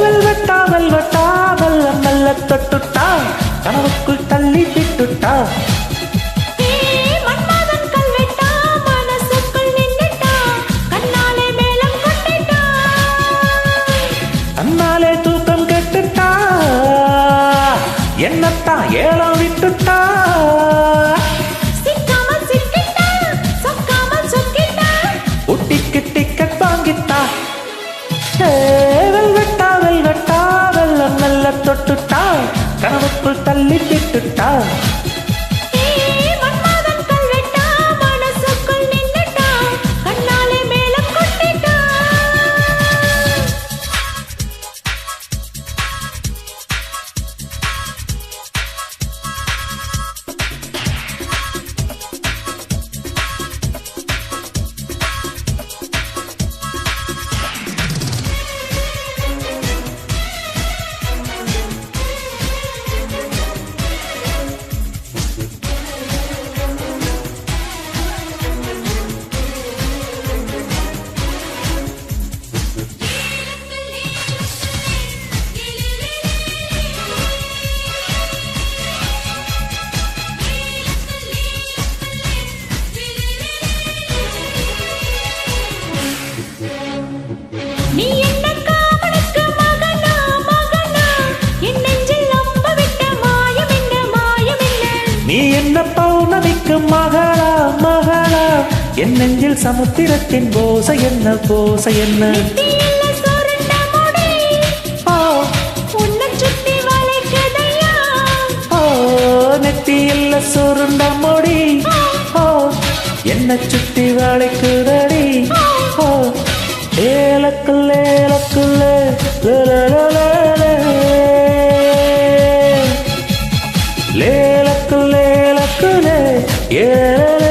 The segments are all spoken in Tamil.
வெல்வெட்டா வெல்வெட்டா மெல்ல மெல்ல தொட்டுட்டா கனவுக்குள் தள்ளி விட்டுட்டா தன்னாலே தூக்கம் கெட்டுட்டா என்னத்தான் ஏலம் விட்டுட்டா உட்டிக்கு டிக்கெட் வாங்கிட்டா வெல்வெட்டா வெல்வெட்டா வெல்ல மெல்ல தொட்டுட்டா கனவுக்குள் தள்ளி விட்டுட்டா நீ என்ன பௌர்ணமிக்கு மகளா மகளா என் நெஞ்சில் சமுத்திரத்தின் போசை என்ன போசை என்ன நெத்தியில் சுருண்ட மொழி என்ன சுத்தி வளைக்குதடி ஏலக்குள்ளே ஏலக்குள்ளே லேலக்குள்ளே லேலக்குள்ளே ஏலே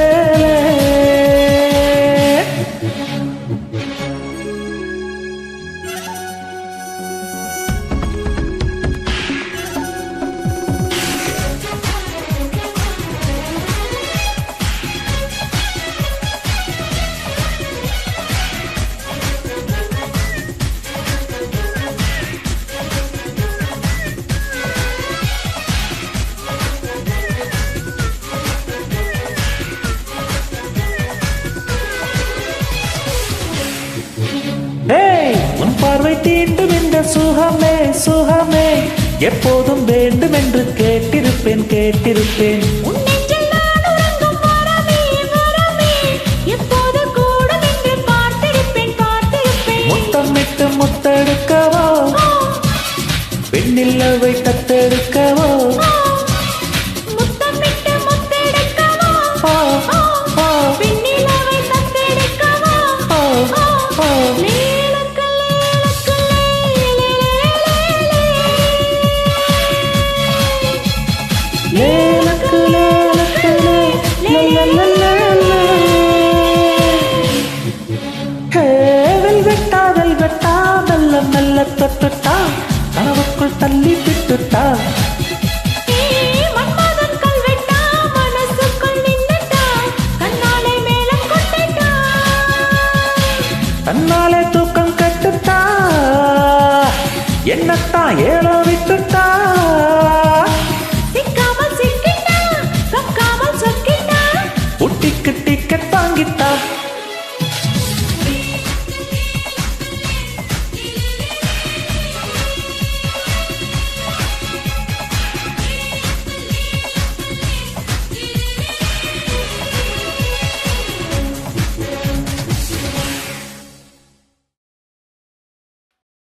உன் பார்வை தீண்டும் இந்த சுகமே சுகமே எப்போதும் வேண்டும் என்று கேட்டிருப்பேன் கேட்டிருப்பேன் முத்தமிட்டு முத்தெடுக்கவோ பெண்ணில்லவை தத்தெடுக்கவோ வெல்வெட்டா வெல்வெட்டா மெல்ல மெல்ல தொட்டுட்டா கனவுக்குள் தள்ளி விட்டுட்டா தன்னாலே தூக்கம் கட்டுட்டா என்னத்தான் ஏழோ